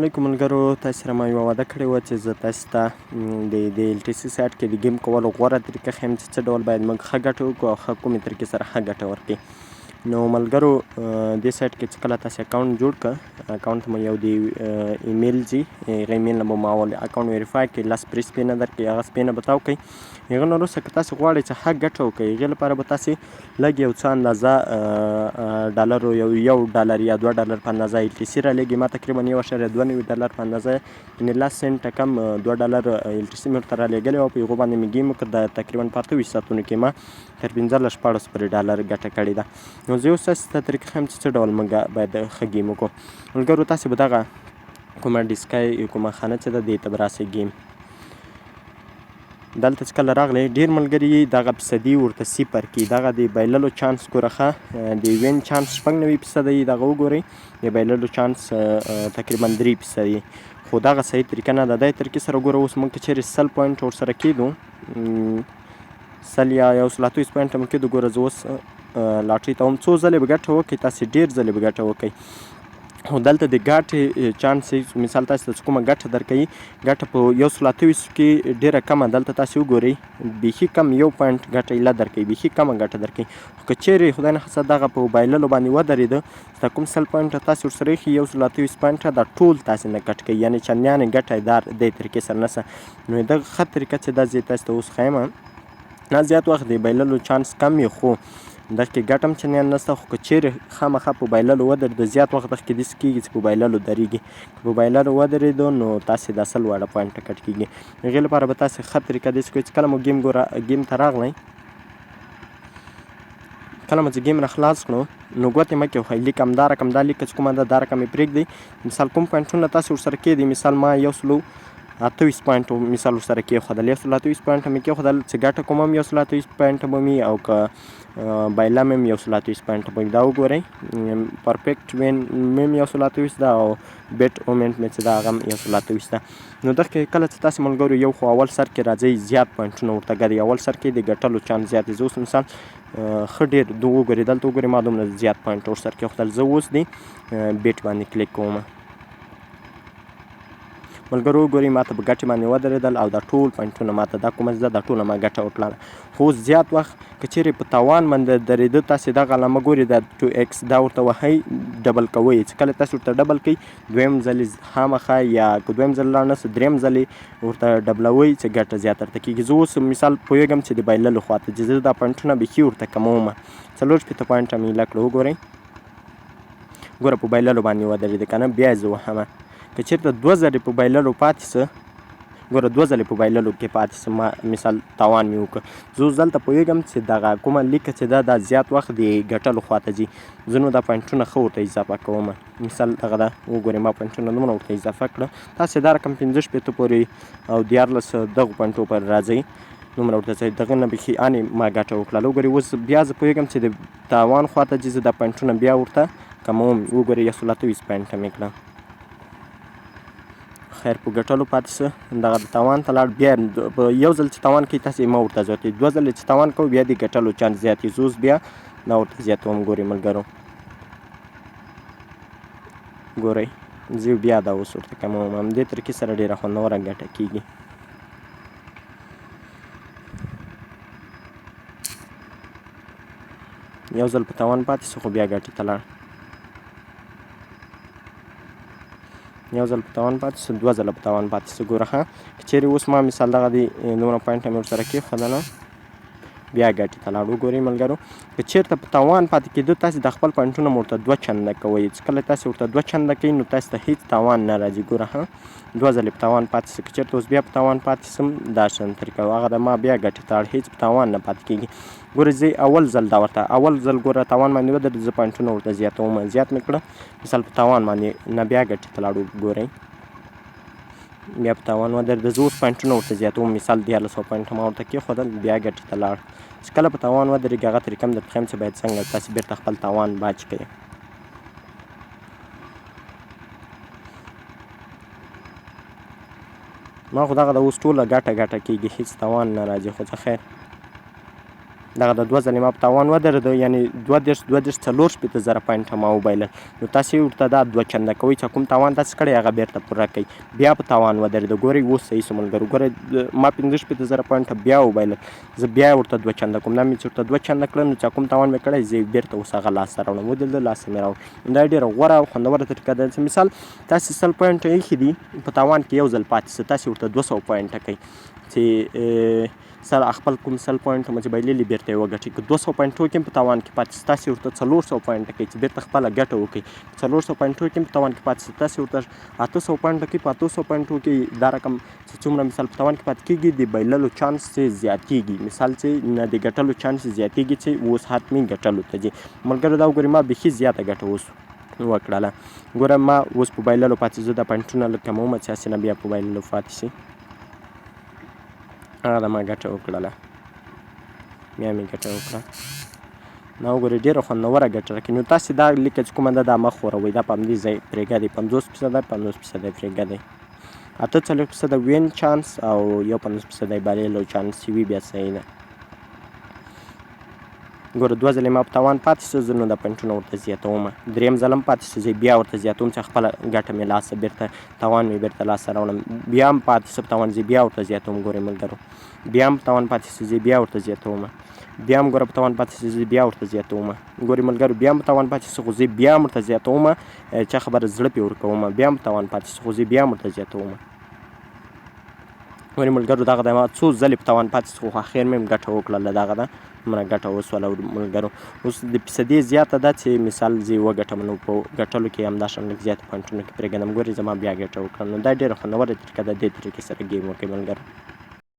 علیکم ملګرو، تاسو سره ما یوه وعده کړې وه چې زه تاسو ته د LTC سایټ کې د گیم کولو غوره طریقه ښیم چې څه ډول باید موږ ښه ګټه وکړو او ښه کومې طریقې سره ښه ګټه ورکړي. نو ملګرو دې سایټ کې چې کله تاسو اکاونټ جوړ کړه، اکاونټ مو یو د ایمیل ځي، هغه ایمیل نه به مو اول اکاونټ ویریفای کړئ، لس پرې سپینه درکړي، هغه سپینه به تاو کړئ. هغه نه وروسته که تاسو غواړئ چې ښه ګټه وکړئ، هغې لپاره به تاسې لږ یو څه اندازه ډالرو، یو ډالر یا 2 ډالر په اندازه LTC رالیږي. ما تقریبا 1.29 ډالر په اندازه یعنې 10 سنټه کم 2 ډالر LTC مې ورته رالیږلي وه. په هغو باندې مې ګیم وکړ. د تقریبا په 28 ساعتونو کې ما تر 15-16 پورې ډالر ګټه کړې ده. نو زه اوس تاسو ته طریقه ښیم چې څه ډول موږ باید ښه ګیم وکړو. ملګرو تاسې به دغه کومه ډیسکای کومه خانه چې ده دې ته به راسئ. ګیم دلته چې کله راغلی، ډېر ملګري دغه فیصدي ورته 0 کړي. دغه د بایللو چانس ګوره ښه، د وین چانس 96% دغه وګورئ، د بایللو چانس تقریبا 3%. خو دغه صحیح طریقه نه ده. دې طریقې سره ګوره اوس موږ که چیرې 100 پوینټ ورسره کېدو، 100 یا 128 پوینټه مو کېدو، ګوره زه اوس لاټرۍ ته وم. څو ځلې به ګټه وکړئ، تاسې ډېر ځلې به ګټه وکړئ. خو دلته د ګټې چانس مثال تاسو ته کومه ګټه درکوي، ګټه په 128 کې ډېره کمه. دلته تاسې وګورئ بیخي کم 1 پوینټ ګټه ایله درکوي، بیخي کمه ګټه درکوي. خو که چیرې خدای نخواسته دغه په بایللو باندې ودرېده، دا کوم 100 پوینټه تاسې ورسره ایښي، 128 پوینټه دا ټول تاسې نه کټ کوي، یعنې چندانې ګټه یې دې طریقې سره نشته. نو دغه ښه طریقه چې ده زه تاسو ته اوس ښیمه، نه زیات وخت د بایللو چانس کم وي، خو دغه کې ګټه هم چندان نشته. خو که چیرې خامخا په بایللو ودرېده، زیات وخت دغه کې داسې کېږي چې په بایللو درېږي. که په بایللو ودرېدو نو تاسې دا 100 واړه پوینټه کټ کېږي. هغې لپاره به تاسې ښه طریقه داسې کوئ چې کله مو ګیم ته راغلی، کله مو چې ګیم نه خلاص کړو، نو ګوتې مه کېوهئ. لیک همدا رقم دا لیک چې کومه ده دا رقم یې پرېږدئ. مثال کوم پوینټونه تاسې ورسره کېدئ، مثال ما 128 پوینټ مثال ورسره کېښودل، 128 پوینټه مې کېښودل چې ګټه کوم هم 128 پوینټه به مې، او که بایله مې هم 128 پوینټه به وي. دا وګورئ پرفیکټ وین مې هم 128 ده، او بیټ اومنټ مې چې ده هغه هم 128 ده. نو دغه کې کله چې تاسې ملګرو یو خو اول سر کې راځئ، زیات پوینټونه ورته ګټئ، اول سر کې د ګټلو چانس زیات دی. زه اوس مثال ښه ډېر وګورئ، دلته وګورئ ما دومره زیات پوینټ ورسره کېښودل. زه اوس د بیټ باندې کلیک کوم. ملګرو وګورئ ما ته په ګټې باندې ودرېدل، او دا ټول پوینټونه ما ته دا کومه ده دا ټوله ما ګټه وکړله. خو زیات وخت که چیرې په تاوان باندې درېده، تاسې دغه علامه ګورئ دا 2x دا ورته وهئ، ډبل کوئ. چې کله تاسې ورته ډبل کوئ، دویم ځل خامخا، یا که دویم ځل لاړ نسئ، دریم ځل ورته ډبلوئ چې ګټه زیاته درته کېږي. زه اوس مثال پوهېږم چې د بایللو خواته چې زه دا پوینټونه بیخي ورته کمومه. 40 پوینټه مې ایله کړه. وګورئ ګوره په بایللو باندې ودرېده که نه، بیا یې زه وهمه. که چېرته 2 ځلې په بایللو پاتې شه، ګوره 2 ځلې په بایللو کې پاتې شه، ما مثال تاوان مې وکړ. زه اوس دلته پوهېږم چې دغه کومه لیکه چې ده دا زیات وخت د ګټلو خواته ځي. زه نو دا پوینټونه ښه ورته اضافه کوم. مثال دغه ده، وګورئ ما پوینټونه دومره ورته اضافه کړه. تاسې دا رقم 15 پورې او 14 دغو پوینټو پورې راځئ، دومره ورته ځئ. دغه نه بیخي انې ما ګټه وکړله. وګورئ اوس بیا زه پوهېږم چې د تاوان خواته ځي، زه دا پوینټونه بیا ورته کموم. وګورئ 128 پوینټه مې کړه. خیر په ګټلو پاتې شه، دغه د تاوان ته لاړ. بیا په یو ځل چې تاوان کوي تاسې مه ورته زیاتوئ، 2 ځلې چې تاوان کوئ بیا د ګټلو چانس زیات وي. زه اوس بیا دا ورته زیاتوم. ګورئ ملګرو، ګورئ زه بیا دا اوس ورته کموم. همدې طریقې سره ډېره خوندوره ګټه کېږي. یو ځل په تاوان پاتې شه، خو بیا ګټې ته لاړ. یو ځل په تاوان پاتې شه، 2 ځله په تاوان پاتې شه. ګوره ښه، که چیرې اوس ما مثال دغه د دومره پوینټه مې ورسره کېښودله، بیا ګټې ته لاړ. وګورئ ملګرو، که چېرته په تاوان پاتې کېده، تاسې د خپل پوینټونه ورته 2 چنده کوئ. چې کله تاسې ورته 2 چنده کوئ، نو تاسې ته هېڅ تاوان نه راځي. ګوره ښه، 2 ځلې په تاوان پاتې شه. که چېرته اوس بیا په تاوان پاتې شم، دا شان طریقه هغه ده، ما بیا ګټې ته لاړ، هېڅ په تاوان نه پاتې کېږي. ګوره زه اول ځل دا ورته اول ځل ګوره تاوان باندې ودرېد، زه پوینټونه ورته زیاتوم، زیات مې کړه. مثال په تاوان باندې نه بیا ګټې ته لاړو. ګورئ بیا په تاوان ودرېده، زه اوس پوینټونه ورته زیاتوم. مثال 1400 پوینټه ما ورته کېښودل، بیا ګټې ته لاړ. چې کله په تاوان ودرېږي، هغه طریقه هم درته ښیم چې باید څنګه تاسې بېرته خپل تاوان باج کړئ. ما خو دغه د اوس ټوله ګټه کېږي، هېڅ تاوان نه راځي. خو څه خیر، دغه د 2 ځلې ما په تاوان ودرېده، یعنې 22 40 زره پوینټه ما وبایلل. نو تاسې ورته دا 2 چنده کوئ چې کوم تاوان تاسې کړی هغه بېرته پوره کوئ. بیا په تاوان ودرېده. ګورئ اوس صحیح شو ملګرو. ګورئ ما 65 زره پوینټه بیا وبایلل. زه بیا ورته 2 چنده کوم. دا مې چې ورته 2 چنده کړل نو چې کوم تاوان مې کړی زه یې بېرته اوس هغه لاسته راوړم. ودلته لاسته مې راوړ. دا ډېره غوره او خوندوره طریقه ده چې مثال تاسې 100 پوینټه ایښي دي، په تاوان کې یو ځل پاتې شه، تاسې ورته 200 پوینټه کوئ چې خپل کوم 100 پوینټه مو چې بایللي بېرته یې وګټئ. که 200 پوینټه وکړئ په تاوان کې پاتې شه، تاسې ورته 400 پوینټه کوئ چې بېرته خپله ګټه وکړئ. 400 پوینټه وکړئ په تاوان کې پاتې شه، تاسې ورته 800 پوینټه کوئ په 800 پوینټو کې دا رقم چې څومره مثال په تاوان کې پاتې کېږي د بایللو چانس چې زیاتېږي، مثال چې د ګټلو چانس زیاتېږي چې اوس حتمي ګټلو ته ځي. ملګرو دا وګورئ ما بیخي زیاته ګټه اوس وکړله. ګوره ما اوس په بایللو پاتې زه دا پوینټونه لږ کمومه چې هسې نه بیا په بایللو پاتې شي. هغه ده ما ګټه وکړله، بیا مې ګټه وکړه. دا وګورئ ډېره خوندوره ګټه راکوي. نو تاسې دا لیکه چې کومه ده دا مه خوروئ، دا په همدې ځای پرېږدئ. 50% 50% پرېږدئ. 48% وین چانس او 51% بایللو چانس چې وي بیا صحیح ده. ګوره 2 ځلې ما په تاوان پاتې شه، زه نو دا پوینټونه ورته زیاتومه. 3یم ځل هم پاتې شه، زه بیا ورته زیاتوم چې خپله ګټه مې لاسته بېرته تاوان مې بېرته لاسته راوړم. بیا هم پاتې شه په تاوان، زه بیا ورته زیاتوم. ګورئ ملګرو بیا هم په تاوان پاتې شه، زه بیا ورته زیاتومه. بیا هم ګوره په تاوان پاتې شه، زه بیا ورته زیاتومه. ګورئ ملګرو بیا هم په تاوان پاتې شه، خو زه بیا هم ورته زیاتومه. چا خبره زړه پرې ورکومه. بیا هم په تاوان پاتې شه، خو زه بیا هم ورته زیاتومه. ګورئ ملګرو دغه د ما څو ځلې په تاوان پاتې شه، خو اخر مې هم ګټه وکړله. دغه ده دومره ګټه وسوله ملګرو. اوس د فیصدي زیاته ده چې مثال زه یې وګټم، نو په ګټلو کې همداشان لږ زیات پوینټونو کې پرېږدم. ګورئ زما بیا ګټه وکړم. نو دا ډېره خوندوره طریقه ده. دې طریقې سره ګیم وکړئ ملګرو.